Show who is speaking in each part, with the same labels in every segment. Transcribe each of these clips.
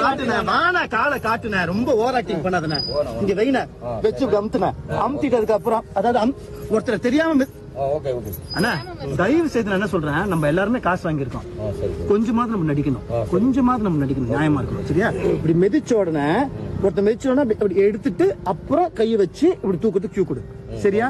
Speaker 1: காட்டுன வானா காலை காட்டுன ரொம்ப ஓவர் ஆக்டிங் பண்ணாதன இங்க வெயின வெச்சு அமுத்துன அமுத்திட்டதுக்கு அப்புறம் அதாவது ஒருத்தர் தெரியாம அண்ணா தயவு செய்து நான் என்ன சொல்றேன், நம்ம எல்லாருமே காசு வாங்கியிருக்கோம், கொஞ்சமாவது நம்ம நடிக்கணும், கொஞ்சமாவது நம்ம நடிக்கணும், நியாயமா இருக்கணும் சரியா? இப்படி மிதிச்ச உடனே ஒருத்தர் மிதிச்ச உடனே இப்படி எடுத்துட்டு அப்புறம் கையை வச்சு இப்படி தூக்கத்துக்கு கியூ கொடு சரியா?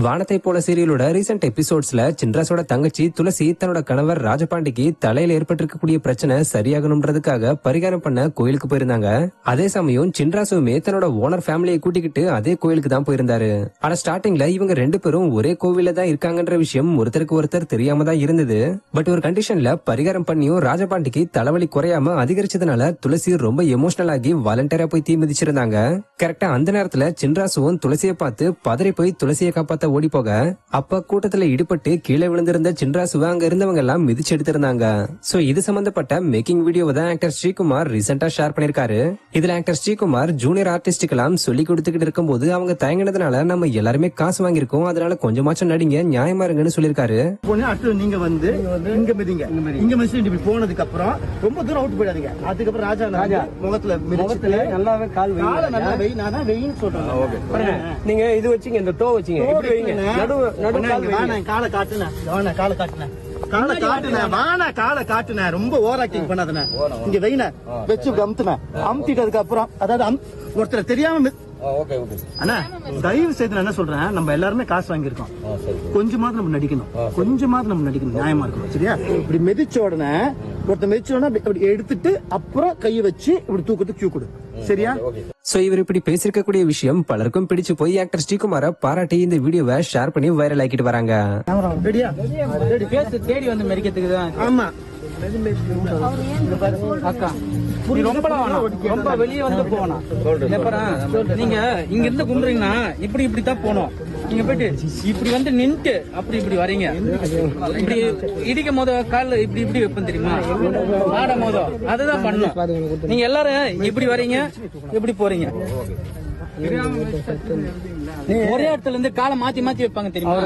Speaker 2: வானத்தை போல சீரியலோட ரீசெண்ட் எபிசோட்ஸ்ல சின்ராஸோட தங்கச்சி துளசி தன்னோட கணவர் ராஜபாண்டிக்கு தலையில ஏற்பட்டிருக்கக்கூடிய பிரச்சனை சரியாகணும்ன்றதுக்காக பரிகாரம் பண்ண கோயிலுக்கு போயிருந்தாங்க. அதே சமயம் சின்ராசுமே தன்னோட ஓனர் ஃபேமிலியை கூட்டிக்கிட்டு அதே கோயிலுக்கு தான் போயிருந்தாரு. ஆனா ஸ்டார்டிங்ல இவங்க ரெண்டு பேரும் ஒரே கோவில்ல தான் இருக்காங்கன்ற விஷயம் ஒருத்தருக்கு ஒருத்தர் தெரியாம தான் இருந்தது. பட் ஒரு கண்டிஷன்ல பரிகாரம் பண்ணியும் ராஜபாண்டிக்கு தலைவலி குறையாம அதிகரிச்சதுனால துளசி ரொம்ப எமோஷனல் ஆகி வாலண்டியரா போய் தீ மிதிச்சிருந்தாங்க. கரெக்டா அந்த நேரத்துல சின்ராசுவும் துளசியை பார்த்து பதறி போய் துளசியை காப்பாத்த ஓடி போக அப்ப கூட்டத்துல ஈடுபட்டு கீழே விழுந்திருந்த சின்ராசுவை அங்க இருந்தவங்க எல்லாம் மிதிச்சு எடுத்திருந்தாங்க. சோ இது சம்பந்தப்பட்ட மேக்கிங் வீடியோவை தான் ஆக்டர் ஸ்ரீகுமார் ரீசெண்டா ஷேர் பண்ணிருக்காரு. இதுல ஆக்டர் ஸ்ரீகுமார் ஜூனியர் ஆர்டிஸ்டுக்கு எல்லாம் சொல்லி கொடுத்துக்கிட்டு இருக்கும்போது அவங்க தயங்கினதுனால நம்ம எல்லாருமே காசு வாங்கிருக்கோம், அதனால கொஞ்சமாச்சும் நடிங்க, நியாயமா இருங்கன்னு சொல்லிருக்காரு.
Speaker 1: நீங்க வந்து இங்க மிதிங்க, இங்க மிதிச்சு போனதுக்கு அப்புறம் ரொம்ப தூரம் அவுட் போயிடாதீங்க. அதுக்கப்புறம் ராஜா முகத்துல நல்லாவே கால் நல்லா வெய், நான் தான் வெயின்னு சொல்றேன்.
Speaker 3: நீங்க இது வச்சீங்க, இந்த டோ வச்சீங்க, இப்படி வைங்க,
Speaker 1: நடு காலை காட்டுனேன், காலை காட்டுனேன், காலை காட்டுனேன், வானா காலை காட்டுனேன், ரொம்ப ஓவர் ஆக்டிங் பண்ணாதன இங்க வெயின வச்சு அமுத்துன அமுத்திட்டதுக்கு அப்புறம் அதாவது ஒருத்தர் தெரியாம அண்ணா தயவு செய்து நான் என்ன சொல்றேன், நம்ம எல்லாருமே காசு வாங்கியிருக்கோம், கொஞ்சமாவது நம்ம நடிக்கணும், கொஞ்சமாவது நம்ம நடிக்கணும், நியாயமா இருக்கணும் சரியா? இப்படி மிதிச்ச உடனே ஒருத்தர் மிதிச்ச உடனே இப்படி எடுத்துட்டு அப்புறம் கையை வச்சு இப்படி தூக்கத்துக்கு கியூ கொடு சரியா?
Speaker 2: சோ இவர் இப்படி பேசிருக்கக்கூடிய விஷயம் பலருக்கும் பிடிச்சு போய் ஆக்டர் ஸ்ரீகுமார பாராட்டி இந்த வீடியோவை ஷேர் பண்ணி வைரல் ஆக்கிட்டு வராங்க.
Speaker 3: தேடி வந்து மெரிக்கிறதுக்கு தான்.
Speaker 1: ஆமா
Speaker 3: அக்கா நீ ரொம்ப வெளியே வந்து போகணும். நீங்க இங்க இருந்து கும்பிடுறீங்கன்னா இப்படி இப்படித்தான் போனோம். நீங்க போயிட்டு இப்படி வந்து நின்ட்டு அப்படி இப்படி வரீங்க, இப்படி இடிக்கும் போது கால இப்படி இப்படி வைப்பேன் தெரியுமா, ஆடும் போதோ அதுதான் பண்ணணும். நீங்க எல்லாரும் இப்படி வரீங்க, இப்படி போறீங்க, ஒரே இடத்துல இருந்து காலை மாத்தி மாத்தி வைப்பாங்க தெரியுமா?